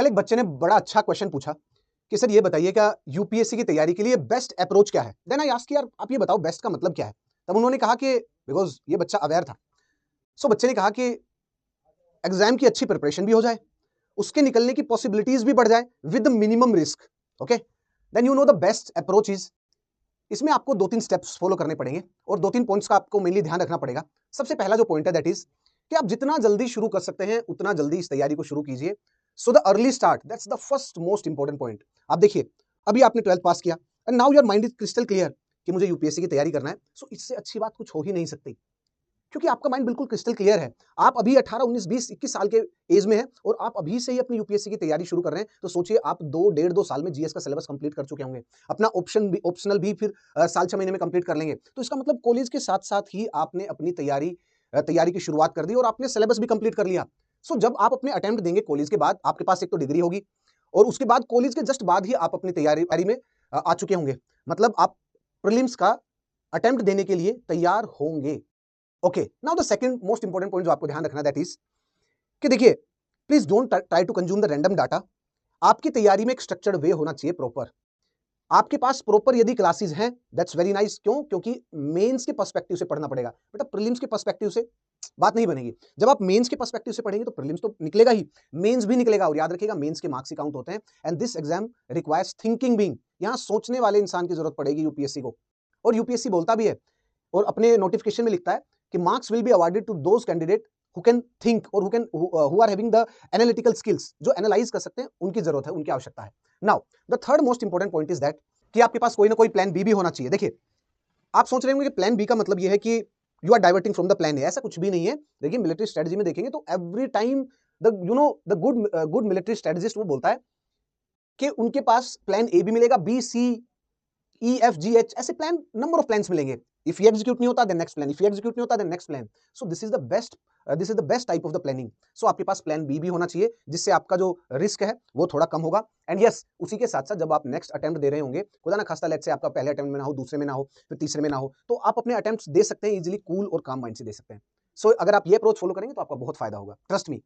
एक बच्चे ने बड़ा अच्छा क्वेश्चन पूछा कि सर ये बताइए क्या यूपीएससी की तैयारी के लिए बेस्ट अप्रोच क्या है। देन आई आस्क्ड यार आप ये बताओ बेस्ट का मतलब क्या है। तब उन्होंने कहा कि बिकॉज ये बच्चा अवेयर था, सो बच्चे ने कहा कि एग्जाम की अच्छी प्रिपरेशन भी हो जाए, उसके निकलने की पॉसिबिलिटीज भी बढ़ जाए with minimum risk. Okay, then you know the best approach is, इसमें आपको 2-3 स्टेप्स फॉलो करने पड़ेंगे और 2-3 पॉइंट्स का आपको मेनली ध्यान रखना पड़ेगा। सबसे पहला जो पॉइंट है दैट इज कि आप जितना जल्दी शुरू कर सकते हैं उतना जल्दी इस तैयारी को शुरू कीजिए। So the early start, that's the first most important point. आप देखिए, अभी आपने 12th पास किया and now your mind is crystal clear कि मुझे यूपीएससी की तैयारी करना है। सो इससे अच्छी बात कुछ हो ही नहीं सकती, क्योंकि आपका माइंड बिल्कुल क्रिस्टल क्लियर है। आप अभी 18, 19, 20, 21 साल के एज में हैं और आप अभी से ही अपनी यूपीएससी की तैयारी शुरू कर रहे हैं। तो सोचिए आप 2 साल में जीएस का सिलेबस कंप्लीट कर चुके होंगे, अपना ऑप्शनल भी फिर साल 6 महीने में कंप्लीट कर लेंगे। तो इसका मतलब कॉलेज के साथ-साथ ही आपने अपनी तैयारी की शुरुआत कर दी और आपने सिलेबस भी कंप्लीट कर लिया। सो जब आप अपने अटेम्प्ट देंगे कॉलेज के बाद, आपके पास एक तो डिग्री होगी और उसके बाद कॉलेज के जस्ट बाद ही आप अपनी तैयारी में आ चुके होंगे। मतलब आप प्रीलिम्स का अटेम्प्ट देने के लिए तैयार होंगे। Okay, now the second most important point जो आपको ध्यान रखना दैट इज कि देखिए, please don't try to consume the random data. आपकी तैयारी में एक स्ट्रक्चर्ड वे होना चाहिए प्रॉपर। आपके पास प्रॉपर यदि क्लासेस हैं दैट्स वेरी नाइस। क्यों? क्योंकि मेंस के पर्सपेक्टिव से पढ़ना पड़ेगा। बेटा प्रीलिम्स के पर्सपेक्टिव से बात नहीं बनेगी। जब आप मेंस के पर्सपेक्टिव से पढ़ेंगे तो प्रीलिम्स तो निकलेगा ही, मेंस भी निकलेगा। और याद रखिएगा मेंस के मार्क्स ही काउंट होते हैं and this exam requires thinking being. यहां सोचने वाले इंसान की जरूरत पड़ेगी यूपीएससी को। और यूपीएससी बोलता भी है और अपने नोटिफिकेशन में लिखता है कि marks will be awarded to those candidate who can think और who are having the analytical skills, जो एनालाइज कर सकते हैं, उनकी जरूरत है, उनकी आवश्यकता है। Now the third most important point is that कि आपके पास कोई ना कोई प्लान बी भी होना चाहिए। देखिए, आप सोच रहे होंगे कि प्लान बी का मतलब यह है कि you are diverting from the plan A. ऐसा कुछ भी नहीं है। देखिए मिलिट्री स्ट्रेटजी में देखेंगे तो every time the good military strategist वो बोलता है कि उनके पास प्लान ए भी मिलेगा, B, C, E, F, G, H, ऐसे प्लान, नंबर ऑफ प्लान्स मिलेंगे। इफ ये एग्जीक्यूट नहीं होता देन नेक्स्ट प्लान, इफ ये एग्जीक्यूट नहीं होता then next plan. So this is the best type of the planning. So आपके पास प्लान बी भी होना चाहिए, जिससे आपका जो रिस्क है वो थोड़ा कम होगा। एंड यस, उसी के साथ साथ जब आप नेक्स्ट अटेम्प्ट दे रहे होंगे, खुदा ना खास्ता लेट्स से आपका पहले अटेम्प्ट में ना हो, दूसरे में ना हो, फिर तीसरे में ना हो, तो आप अपने अटेम्प्ट्स दे सकते हैं इजीली, कूल और काम माइंड से दे सकते हैं। सो अगर आप ये अप्रोच फॉलो करेंगे तो आपका बहुत फायदा होगा, ट्रस्ट मी।